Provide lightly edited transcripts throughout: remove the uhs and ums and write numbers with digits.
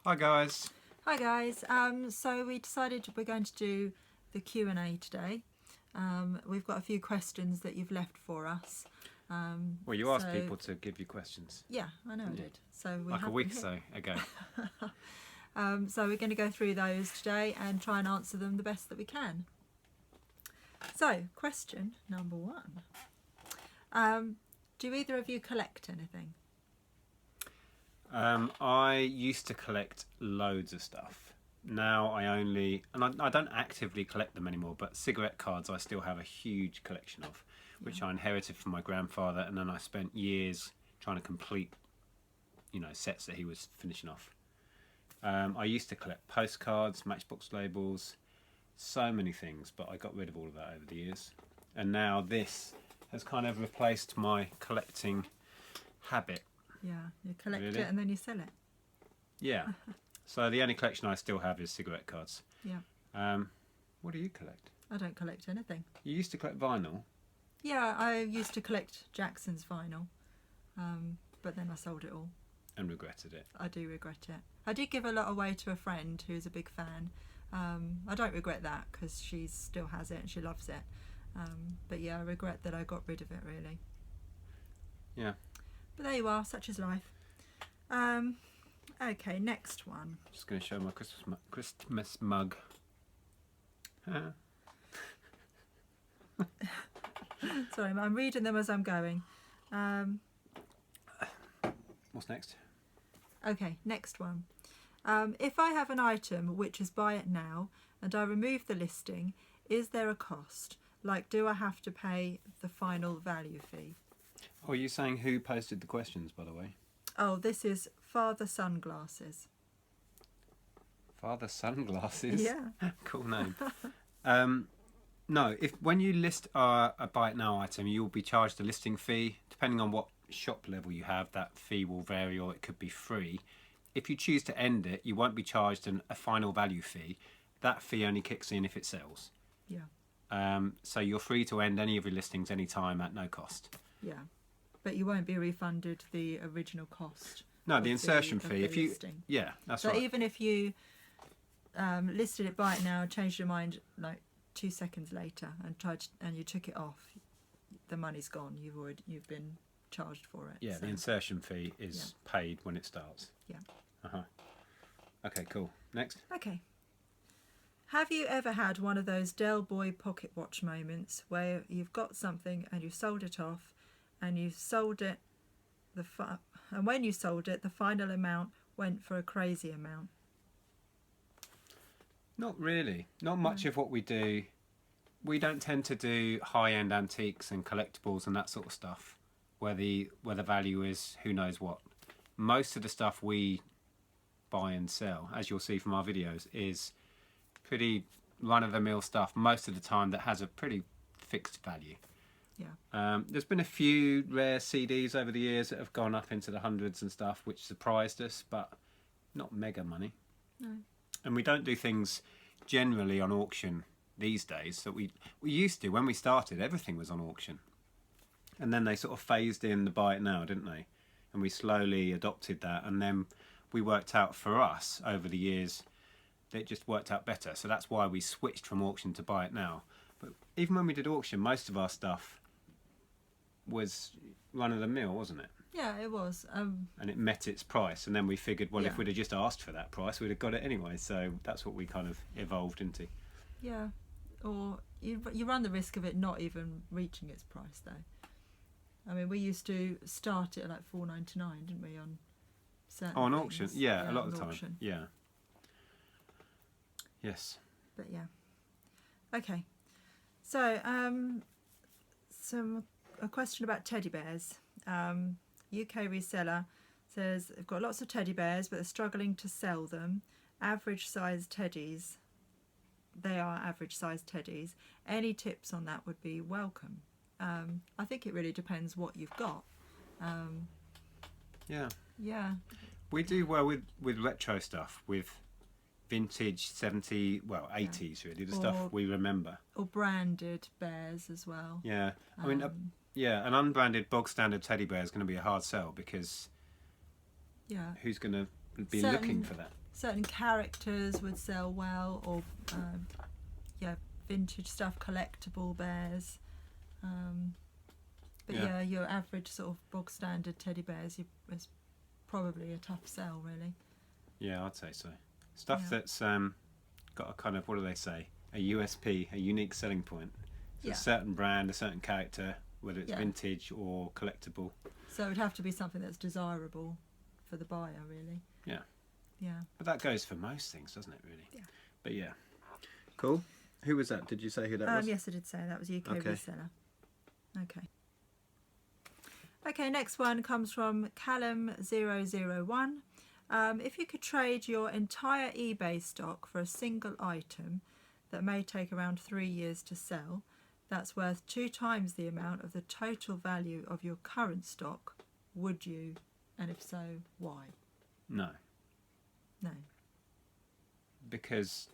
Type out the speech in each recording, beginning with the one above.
Hi guys. Hi guys. So we decided we're going to do the Q&A today. We've got a few questions that you've left for us. Well, you asked people to give you questions. Yeah, I know I did. So we like have a week or them so ago. so we're going to go through those today and try and answer them the best that we can. So, question number 1. Do either of you collect anything? I used to collect loads of stuff. Now I only, and I don't actively collect them anymore, but cigarette cards I still have a huge collection of, which I inherited from my grandfather, and then I spent years trying to complete, sets that he was finishing off. I used to collect postcards, matchbox labels, so many things, but I got rid of all of that over the years. And now this has kind of replaced my collecting habit. Yeah, you collect it and then you sell it. Yeah. So the only collection I still have is cigarette cards. Yeah. What do you collect? I don't collect anything. You used to collect vinyl? Yeah, I used to collect Jackson's vinyl, but then I sold it all. And regretted it. I do regret it. I did give a lot away to a friend who's a big fan. I don't regret that because she still has it and she loves it. But yeah, I regret that I got rid of it, really. Yeah. But there you are, such is life. Okay, next one. Just going to show my Christmas mug. Sorry, I'm reading them as I'm going. What's next? Okay, next one. If I have an item which is buy it now and I remove the listing, is there a cost? Like, do I have to pay the final value fee? Oh, are you saying who posted the questions, by the way? Oh, this is Father Sunglasses. Father Sunglasses? Yeah. Cool name. No, when you list a buy it now item, you'll be charged a listing fee. Depending on what shop level you have, that fee will vary, or it could be free. If you choose to end it, you won't be charged a final value fee. That fee only kicks in if it sells. Yeah. So you're free to end any of your listings anytime at no cost. Yeah. But you won't be refunded the original cost. No, the insertion fee. If listing. Yeah, that's so right. So even if you listed it buy it now, changed your mind like 2 seconds later and you took it off, the money's gone. You've been charged for it. Yeah, so. The insertion fee is paid when it starts. Yeah. Okay, cool. Next. Okay. Have you ever had one of those Del Boy pocket watch moments where you've got something and you've sold it off and you've sold it, and when you sold it, the final amount went for a crazy amount? Not really. Not much of what we do. We don't tend to do high-end antiques and collectibles and that sort of stuff where the value is who knows what. Most of the stuff we buy and sell, as you'll see from our videos, is pretty run-of-the-mill stuff most of the time that has a pretty fixed value. Yeah. There's been a few rare CDs over the years that have gone up into the hundreds and stuff, which surprised us, but not mega money. No. And we don't do things generally on auction these days that we used to. When we started, everything was on auction, and then they sort of phased in the buy it now, didn't they? And we slowly adopted that, and then we worked out for us over the years that it just worked out better. So that's why we switched from auction to buy it now. But even when we did auction, most of our stuff was run of the mill, wasn't it? Yeah, it was. And it met its price, and then we figured, well, if we'd have just asked for that price, we'd have got it anyway. So that's what we kind of evolved into. Yeah, or you run the risk of it not even reaching its price, though. I mean, we used to start it at like $4.99, didn't we, on certain on things? auction? Yeah, a lot of the time. Auction. Yeah. Yes. But yeah. Okay. So, a question about teddy bears. UK reseller says they've got lots of teddy bears, but they're struggling to sell them. Average size teddies. They are average size teddies. Any tips on that would be welcome. I think it really depends what you've got. Yeah. Yeah. We do well with retro stuff, with vintage 80s really, the stuff we remember. Or branded bears as well. Yeah. I mean, an unbranded bog standard teddy bear is going to be a hard sell because who's going to would be looking for that. Certain characters would sell well, or vintage stuff, collectible bears. But Yeah. your average sort of bog standard teddy bears is probably a tough sell, really. Yeah, I'd say so. Stuff Yeah. that's got a kind of, what do they say, a USP, a unique selling point. So Yeah. a certain brand, a certain character, whether it's Yeah. vintage or collectible. So it would have to be something that's desirable for the buyer, really. Yeah. Yeah. But that goes for most things, doesn't it, really? Yeah. But yeah. Cool. Who was that? Did you say who that was? Yes, I did say that was UK Okay. Reseller. Okay, next one comes from Callum001. If you could trade your entire eBay stock for a single item that may take around 3 years to sell, that's worth 2 times the amount of the total value of your current stock, would you? And if so, why? No. No. Because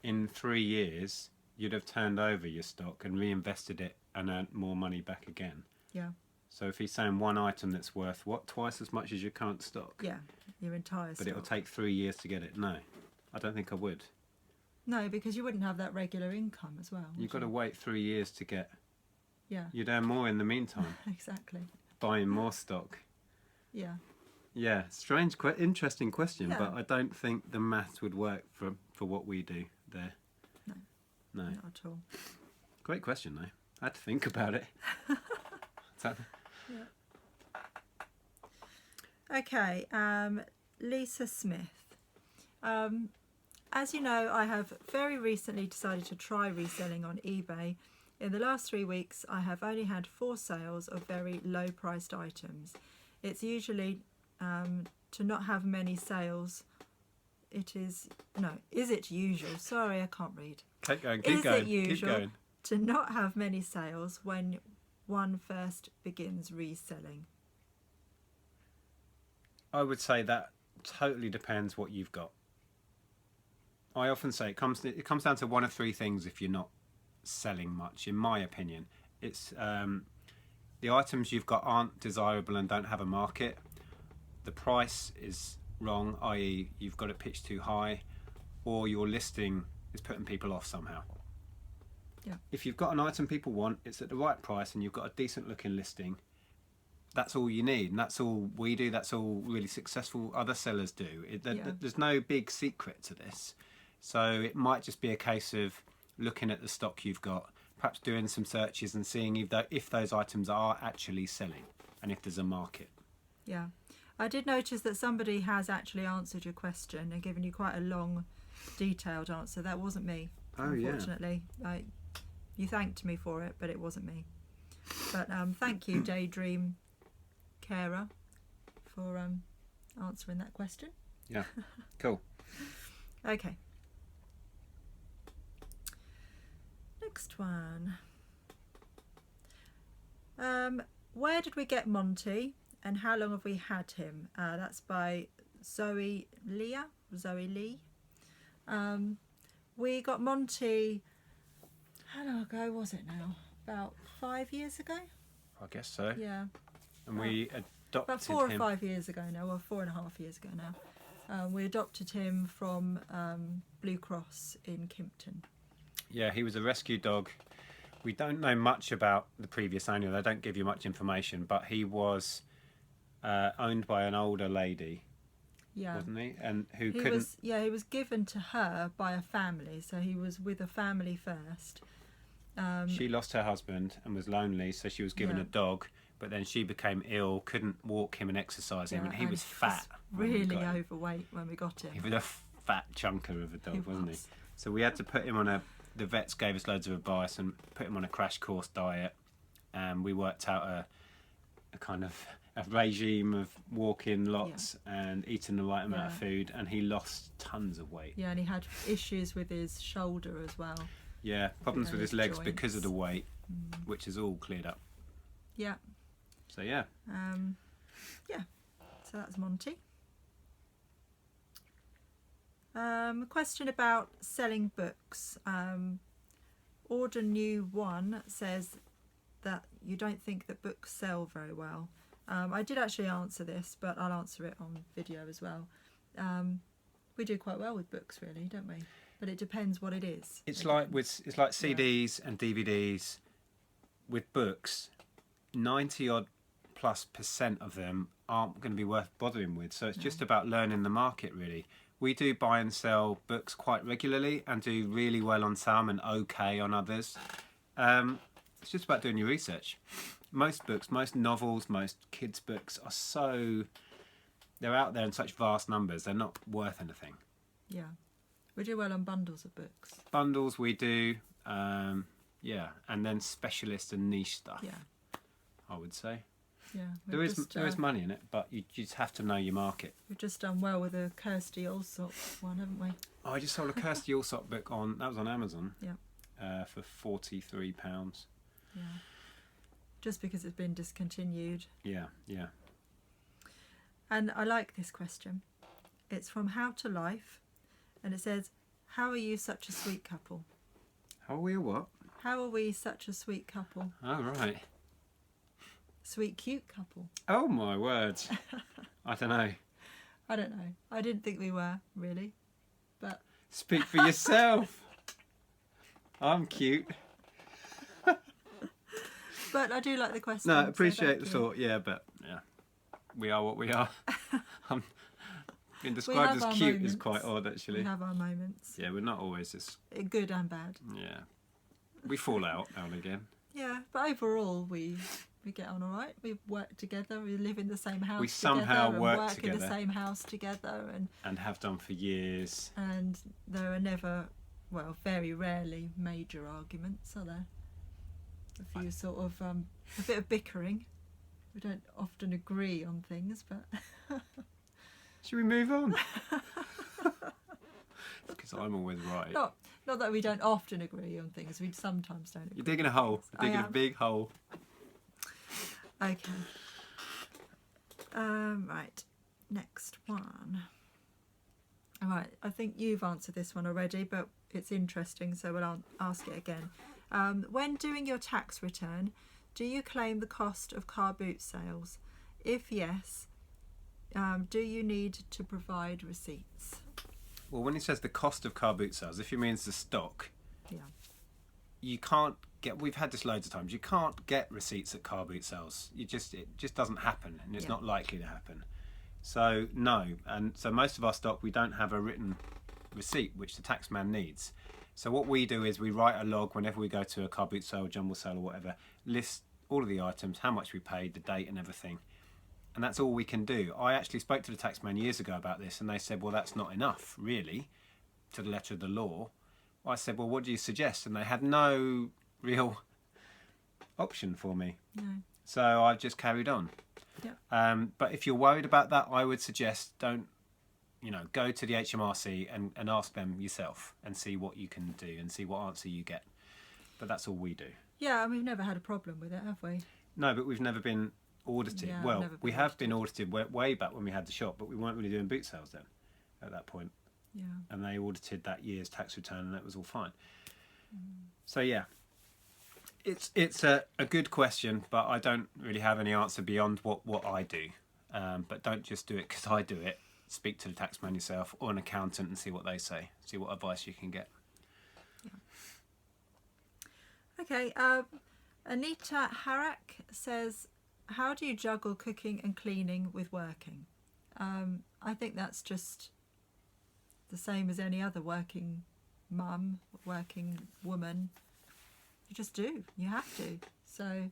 in 3 years, you'd have turned over your stock and reinvested it and earned more money back again. Yeah. So if he's saying one item that's worth, what, twice as much as your current stock? Yeah, your entire But stock. it'll take 3 years to get it? No. I don't think I would. No, because you wouldn't have that regular income as well. You've got to wait 3 years to get... Yeah, You'd earn more in the meantime, exactly. buying more stock. Yeah. Yeah, strange, interesting question, Yeah. but I don't think the maths would work for what we do there. No. No. Not at all. Great question, though. I had to think about it. Okay, Lisa Smith. As you know, I have very recently decided to try reselling on eBay. In the last 3 weeks, I have only had 4 sales of very low priced items. It's usually to not have many sales. Is it usual? Sorry, I can't read. Keep going, Is keep going, it usual keep going. to not have many sales when one first begins reselling? I would say that totally depends what you've got. I often say it comes down to one of 3 things if you're not selling much, in my opinion. It's the items you've got aren't desirable and don't have a market. The price is wrong, i.e. you've got it pitched too high, or your listing is putting people off somehow. Yeah. If you've got an item people want, it's at the right price and you've got a decent looking listing, that's all you need, and that's all we do, that's all really successful other sellers do. There's no big secret to this. So it might just be a case of looking at the stock you've got, perhaps doing some searches and seeing if those items are actually selling and if there's a market. Yeah. I did notice that somebody has actually answered your question and given you quite a long, detailed answer. That wasn't me, unfortunately. Yeah. You thanked me for it, but it wasn't me. But thank you, Daydream Carer, for answering that question. Yeah, cool. Okay. Next one. Where did we get Monty, and how long have we had him? That's by Zoe Lee. We got Monty, how long ago was it now? About 5 years ago? I guess so. Yeah. And we adopted About 4 him. or 5 years ago now, or 4.5 years ago now. We adopted him from Blue Cross in Kimpton. Yeah, he was a rescue dog. We don't know much about the previous owner. They don't give you much information, but he was owned by an older lady, Yeah. wasn't he? And who He couldn't... was given to her by a family, so he was with a family first. She lost her husband and was lonely, so she was given Yeah. a dog, but then she became ill, couldn't walk him and exercise him, and he was fat. when we really got him. overweight when we got him. He was a fat chunker of a dog, wasn't he? was. So we had to put him on the vets gave us loads of advice and put him on a crash course diet, and we worked out a kind of a regime of walking lots and eating the right amount of food, and he lost tons of weight. Yeah, and he had issues with his shoulder as well. Yeah, problems with his his legs because of the joints. weight, which is all cleared up. Yeah. So yeah. So that's Monty. Question about selling books. Order New One says that you don't think that books sell very well. I did actually answer this, but I'll answer it on video as well. We do quite well with books, really, don't we? But it depends what it is. It's like CDs and DVDs. With books, 90 odd plus % of them aren't going to be worth bothering with. So it's just about learning the market, really. We do buy and sell books quite regularly and do really well on some and okay on others. It's just about doing your research. Most books, most novels, most kids' books they're out there in such vast numbers, they're not worth anything. Yeah. We do well on bundles of books. Bundles we do, yeah, and then specialist and niche stuff, Yeah. I would say. Yeah. There is money in it, but you just have to know your market. We've just done well with a Kirsty Allsop one, haven't we? Oh, I just sold a Kirsty Allsop book on Amazon. Yeah. For £43. Yeah. Just because it's been discontinued. Yeah. And I like this question. It's from How to Life, and it says, "How are you such a sweet couple?" How are we or what? How are we such a sweet couple? Oh, right. Sweet, cute couple. Oh, my word. I don't know. I don't know. I didn't think we were, really. But Speak for yourself. I'm cute. but I do like the question. No, so appreciate the thank you. thought. Yeah, but yeah, we are what we are. Being We described have as our cute is moments. quite odd, actually. We have our moments. Yeah, we're not always this. Good and bad. Yeah, we fall out now and again. Yeah, but overall we get on all right. We work together. We live in the same house. We together somehow and work in the together. same house together, And have done for years. and there are never, well, very rarely major arguments, are there? A few sort of a bit of bickering. We don't often agree on things, but Should we move on? Because I'm always right. not that we don't often agree on things. We sometimes don't agree. You're digging a hole. I You're digging a am. big hole. Okay. Right. Next one. All right. I think you've answered this one already, but it's interesting, so we'll ask it again. When doing your tax return, do you claim the cost of car boot sales? If yes, do you need to provide receipts? Well, when he says the cost of car boot sales, if he means the stock, Yeah. you can't get. We've had this loads of times. You can't get receipts at car boot sales. It just doesn't happen, and it's Yeah. not likely to happen. So no, and so most of our stock we don't have a written receipt, which the taxman needs. So what we do is we write a log whenever we go to a car boot sale, jumble sale, or whatever. List all of the items, how much we paid, the date, and everything. And that's all we can do. I actually spoke to the taxman years ago about this, and they said, well, that's not enough, really, to the letter of the law. I said, well, what do you suggest? And they had no real option for me. No. So I've just carried on. Yeah. But if you're worried about that, I would suggest don't, go to the HMRC and ask them yourself and see what you can do and see what answer you get. But that's all we do. Yeah, and we've never had a problem with it, have we? No, but we've never been audited. Yeah, well, never been we have been audited way back when we had the shop, but we weren't really doing boot sales then at that point. Yeah. And they audited that year's tax return and that was all fine. So yeah, it's a good question, but I don't really have any answer beyond what I do. But don't just do it because I do it. Speak to the taxman yourself or an accountant and see what they say. See what advice you can get. Okay, Anita Harak says, how do you juggle cooking and cleaning with working? I think that's just the same as any other working mum, working woman. You just do. You have to. So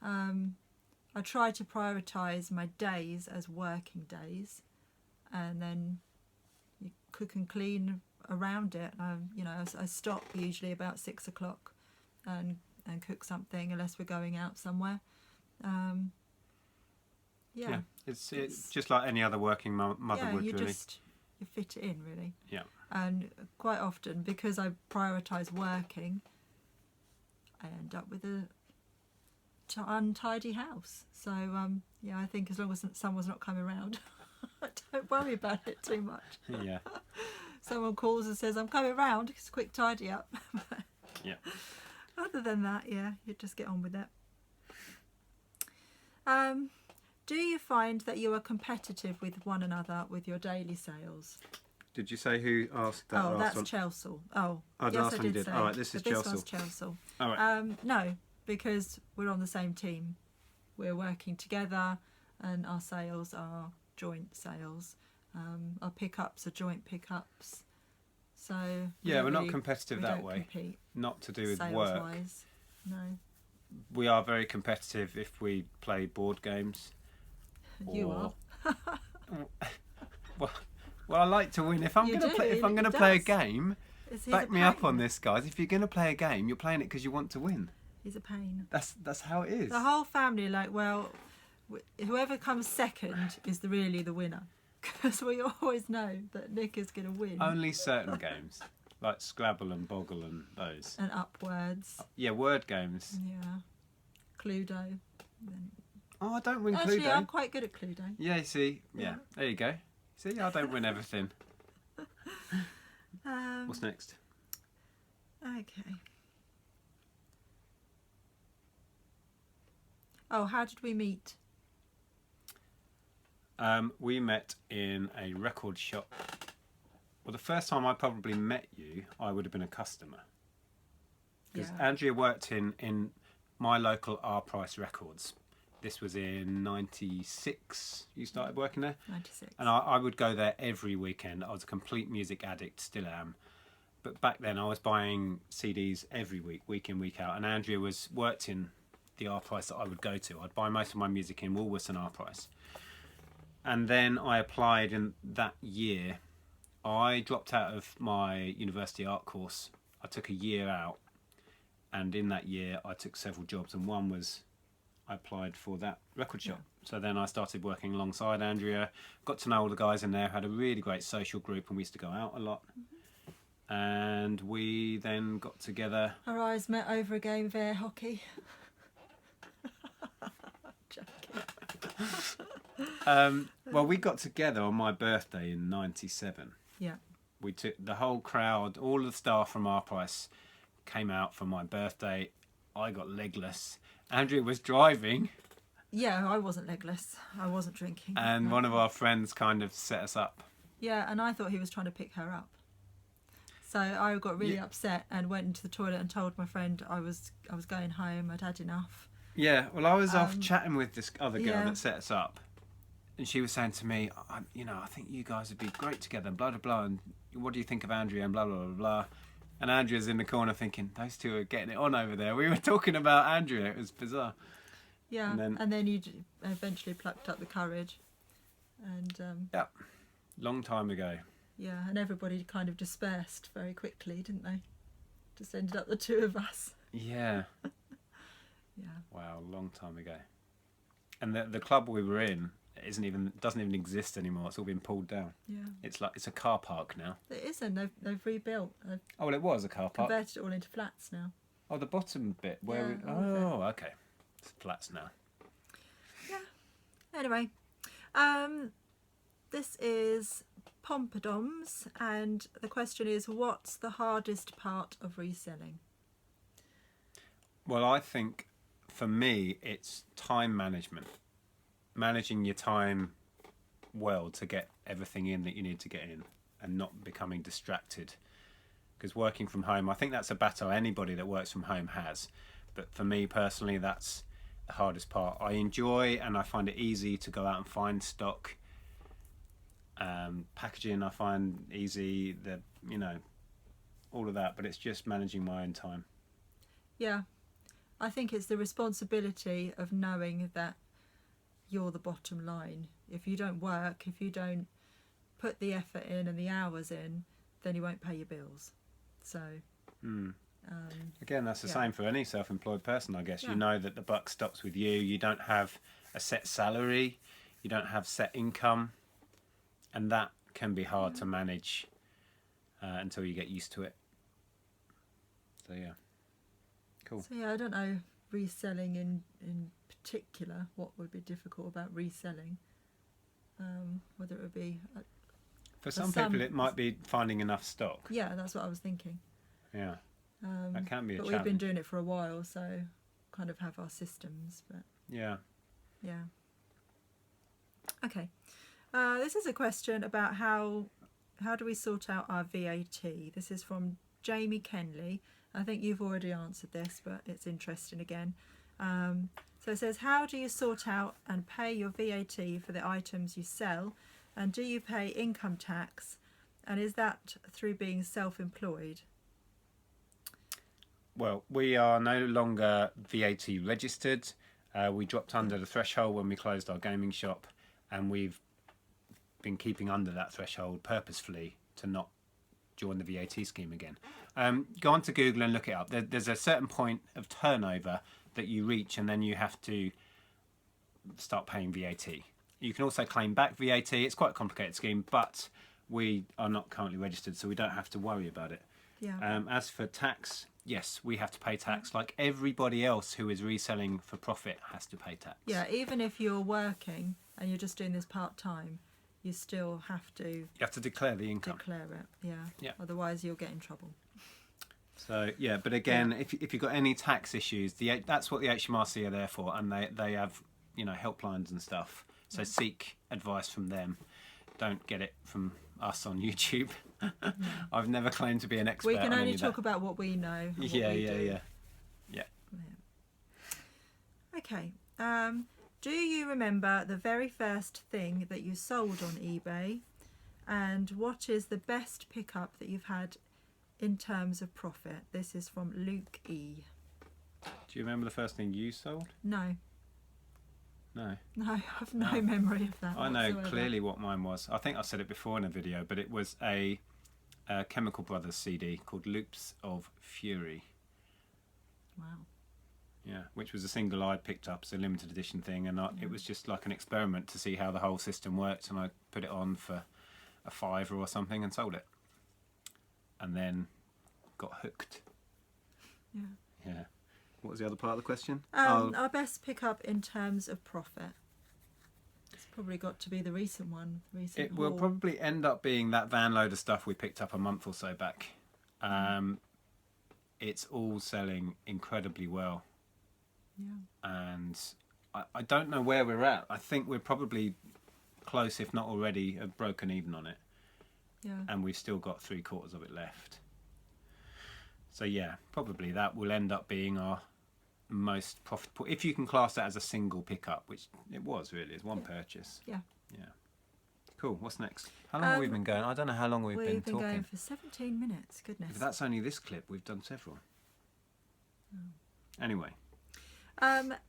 I try to prioritise my days as working days, and then you cook and clean around it. I stop usually about 6 o'clock and cook something unless we're going out somewhere. Yeah. It's just like any other working mother would, you really. You fit it in, really. Yeah. And quite often, because I prioritise working, I end up with a untidy house. So I think as long as someone's not coming around, I don't worry about it too much. Yeah. Someone calls and says, I'm coming round, it's a quick tidy up. Yeah. Other than that, you just get on with it. Do you find that you are competitive with one another with your daily sales? Did you say who asked that? Oh, last that's one? Chelsea. Oh, Oh, the yes, last I one you did did. say. All right, this is but this Chelsea. one's Chelsea. All right. No, because we're on the same team. We're working together, and our sales are joint sales. Our pickups are joint pickups. So Yeah, we're not competitive that way. Compete Not to do with sales work. wise. No. We are very competitive if we play board games. You are. Well, I like to win. If I'm going to play a game, back me up on this, guys. If you're going to play a game, you're playing it because you want to win. He's a pain. That's how it is. The whole family are like, well, whoever comes second is really the winner, because we always know that Nick is going to win. Only certain games, like Scrabble and Boggle and those. And Upwards. Yeah, word games. Yeah. Cluedo. Oh, I don't win Cluedo. Actually, I'm quite good at Cluedo. Yeah, you see. Yeah, there you go. See, I don't win everything. What's next? Okay. Oh, how did we meet? We met in a record shop. Well, the first time I probably met you, I would have been a customer. Because Andrea worked in my local R Price Records. This was in 96. You started working there? 96. And I would go there every weekend. I was a complete music addict, still am. But back then I was buying CDs every week in, week out. And Andrea worked in the R Price that I would go to. I'd buy most of my music in Woolworths and R Price. And then I applied in that year. I dropped out of my university art course. I took a year out. And in that year I took several jobs, and one was I applied for that record shop. Yeah. So then I started working alongside Andrea, got to know all the guys in there, had a really great social group, and we used to go out a lot. Mm-hmm. And we then got together. Our eyes met over a game of air hockey. Well, we got together on my birthday in 97. Yeah. We took the whole crowd, all the staff from R Price came out for my birthday. I got legless. Andrea was driving. Yeah, I wasn't legless. I wasn't drinking. And one of our friends kind of set us up. Yeah, and I thought he was trying to pick her up. So I got really upset and went into the toilet and told my friend I was going home. I'd had enough. Yeah, well, I was off chatting with this other girl that set us up. And she was saying to me, I think you guys would be great together, and blah, blah, blah. And what do you think of Andrea, and blah, blah, blah, blah. And Andrea's in the corner thinking, those two are getting it on over there. We were talking about Andrea. It was bizarre. Yeah, and then you eventually plucked up the courage. And yeah, long time ago. Yeah, and everybody kind of dispersed very quickly, didn't they? Just ended up the two of us. Yeah. Yeah. Wow, long time ago. And the club we were in doesn't even exist anymore. It's all been pulled down. Yeah. It's a car park now. It isn't. They've rebuilt. Oh, well, it was a car park. Converted it all into flats now. Oh, the bottom bit where okay. It's flats now. Yeah. Anyway, this is Pompadoms, and the question is, what's the hardest part of reselling? Well, I think for me, it's time management. Managing your time well to get everything in that you need to get in and not becoming distracted. Because working from home, I think that's a battle anybody that works from home has. But for me personally, that's the hardest part. I enjoy and I find it easy to go out and find stock. Packaging I find easy, all of that, but it's just managing my own time. Yeah. I think it's the responsibility of knowing that you're the bottom line. If you don't work, if you don't put the effort in and the hours in, then you won't pay your bills. So again, that's the same for any self-employed person, I guess. You know that the buck stops with you. You don't have a set salary, you don't have set income, and that can be hard to manage until you get used to it. So yeah, cool. So yeah, I don't know reselling in particular, what would be difficult about reselling, whether it would be for some people it might be finding enough stock. Yeah, that's what I was thinking. Yeah, that can be a but challenge. We've been doing it for a while, so kind of have our systems, but yeah Okay. This is a question about how do we sort out our VAT. This is from Jamie Kenley. I think you've already answered this, but it's interesting again. So it says, how do you sort out and pay your VAT for the items you sell, and do you pay income tax, and is that through being self-employed? Well, we are no longer VAT registered. We dropped under the threshold when we closed our gaming shop, and we've been keeping under that threshold purposefully to not join the VAT scheme again. Go on to Google and look it up. There's a certain point of turnover that you reach, and then you have to start paying VAT. You can also claim back VAT. It's quite a complicated scheme, but we are not currently registered, so we don't have to worry about it. Yeah. As for tax, yes, we have to pay tax like everybody else who is reselling for profit has to pay tax. Yeah, even if you're working and you're just doing this part-time, you still have to You have to declare the income. declare it. Yeah. Yeah. Otherwise, you'll get in trouble. So yeah, but again, if you've got any tax issues, that's what the HMRC are there for, and they have helplines and stuff. So seek advice from them. Don't get it from us on YouTube. I've never claimed to be an expert. We can on only any of talk that. about what we know. And what Yeah, we yeah, do. yeah. Okay. Do you remember the very first thing that you sold on eBay, and what is the best pickup that you've had in terms of profit? This is from Luke E. Do you remember the first thing you sold? No, No. I have no memory of that. I know whatsoever. clearly what mine was. I think I said it before in a video, but it was a Chemical Brothers CD called Loops of Fury. Wow. Yeah, which was a single I picked up as a limited edition thing, and it was just like an experiment to see how the whole system worked, and I put it on for a £5 or something and sold it, and then got hooked. Yeah. Yeah. What was the other part of the question? Our best pickup in terms of profit. It's probably got to be the recent one. It will haul. probably end up being that van load of stuff we picked up a month or so back. It's all selling incredibly well. Yeah. And I don't know where we're at. I think we're probably close, if not already, have broken even on it. Yeah. And we've still got 3/4 of it left. So yeah, probably that will end up being our most profitable, if you can class that as a single pickup, which it was really. It's one purchase. Yeah. Yeah. Cool. What's next? How long have we been going? I don't know how long we've been talking. Going for 17 minutes. Goodness. If that's only this clip, we've done several. Anyway.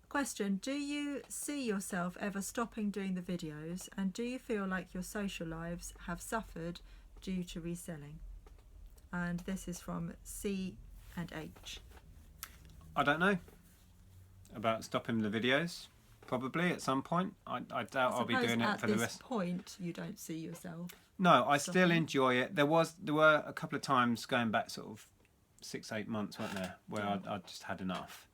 Question: do you see yourself ever stopping doing the videos, and do you feel like your social lives have suffered due to reselling? And this is from C and H. I don't know about stopping the videos. Probably at some point. I doubt I'll be doing it for the rest. At this point, you don't see yourself. No, I still stopping. enjoy it. There were a couple of times going back sort of 6-8 months, weren't there, where I just had enough.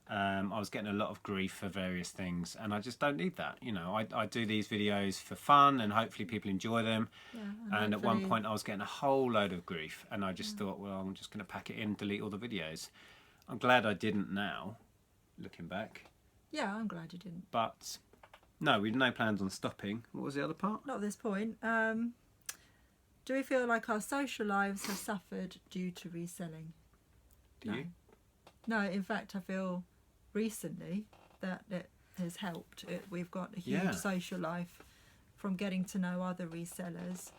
I was getting a lot of grief for various things, and I just don't need that. I do these videos for fun, and hopefully people enjoy them. Yeah, And at one point I was getting a whole load of grief, and I just thought, well, I'm just going to pack it in, delete all the videos. I'm glad I didn't now, looking back. Yeah, I'm glad you didn't. But no, we've no plans on stopping. What was the other part? Not at this point. Do we feel like our social lives have suffered due to reselling? Do you? No, in fact, I feel recently that it has helped. We've got a huge social life from getting to know other resellers.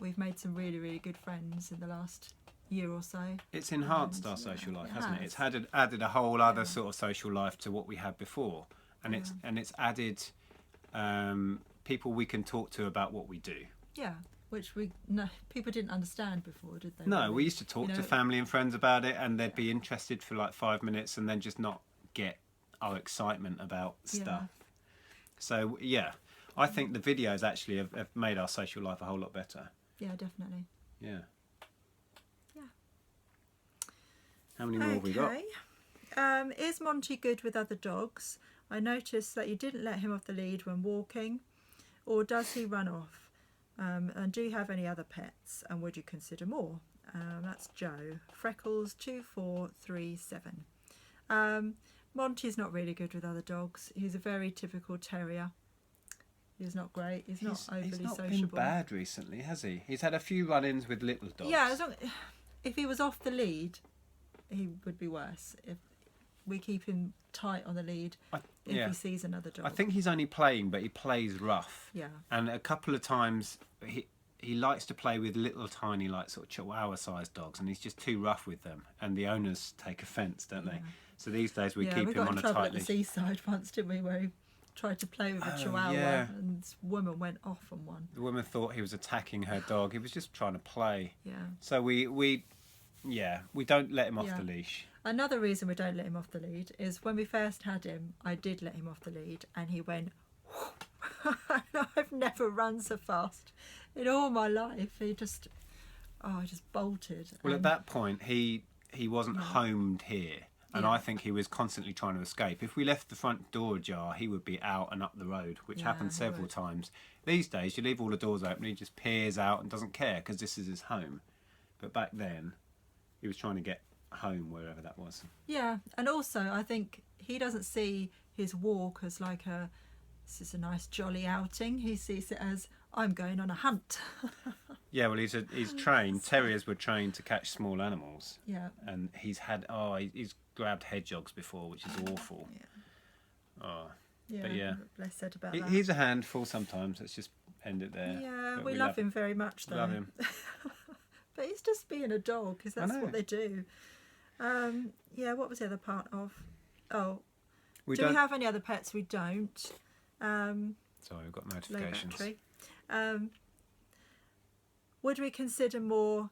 We've made some really, really good friends in the last year or so. It's enhanced our social life, hasn't it? It's added a whole other sort of social life to what we had before, and it's added people we can talk to about what we do. Yeah, which people didn't understand before, did they? No, really? we used to talk to family and friends about it, and they'd be interested for like 5 minutes, and then just not get our excitement about stuff. So yeah, I think the videos actually have made our social life a whole lot better. Yeah, definitely. Yeah. Yeah. How many more have we got? Is Monty good with other dogs? I noticed that you didn't let him off the lead when walking, or does he run off? And do you have any other pets, and would you consider more? That's Joe. Freckles 2437. Monty's not really good with other dogs. He's a very typical terrier. He's not great. He's not overly he's not sociable. been bad recently, has he? He's had a few run-ins with little dogs. Yeah, if he was off the lead, he would be worse. If we keep him tight on the lead, if he sees another dog. I think he's only playing, but he plays rough. Yeah. And a couple of times he likes to play with little tiny, like sort of Chihuahua-sized dogs, and he's just too rough with them. And the owners take offence, don't they? So these days we keep him on a tight leash. We got in trouble at the seaside once, didn't we, where he tried to play with a Chihuahua, and this woman went off on one. The woman thought he was attacking her dog. He was just trying to play. Yeah. So we don't let him off the leash. Another reason we don't let him off the lead is when we first had him, I did let him off the lead, and he went. I've never run so fast in all my life. He just bolted. Well, at that point, he wasn't homed here. And I think he was constantly trying to escape. If we left the front door ajar, he would be out and up the road, which happened several times. These days, you leave all the doors open, he just peers out and doesn't care because this is his home. But back then, he was trying to get home, wherever that was. Yeah, and also I think he doesn't see his walk as like this is a nice jolly outing. He sees it as, I'm going on a hunt. Yeah, well, he's trained. Terriers were trained to catch small animals. Yeah. And he's grabbed hedgehogs before, which is awful. Yeah. Oh. Yeah. But yeah. Less said about that. He's a handful sometimes. Let's just end it there. Yeah, but we love him very much, though. Love him. But he's just being a dog, because that's what they do. What was the other part of? Oh. Do we have any other pets? We don't. Sorry, we've got notifications. Low battery. Would we consider more?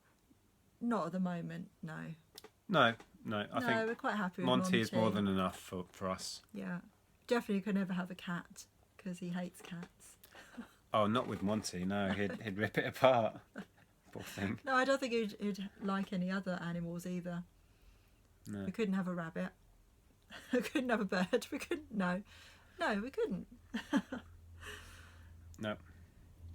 Not at the moment, no. No. I think we're quite happy with Monty is more than enough for us. Yeah. Definitely could never have a cat, because he hates cats. Oh, not with Monty, no. He'd rip it apart. Poor thing. No, I don't think he'd like any other animals either. No. We couldn't have a rabbit. We couldn't have a bird. We couldn't. No, we couldn't. No.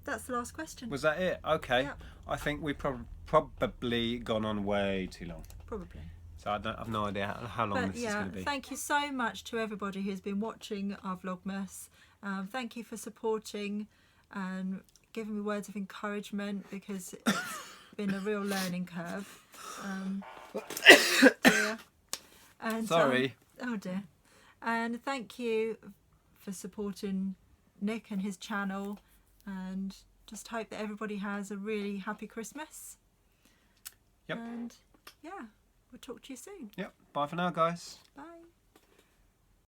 That's the last question. Was that it? Okay. Yep. I think we've probably gone on way too long. Probably. So I've no idea how long this is going to be. Thank you so much to everybody who's been watching our Vlogmas. Thank you for supporting and giving me words of encouragement, because it's been a real learning curve. And, Sorry. Oh dear. And thank you for supporting Nick and his channel, and just hope that everybody has a really happy Christmas. Yep. And we'll talk to you soon. Yep. Bye for now, guys. Bye.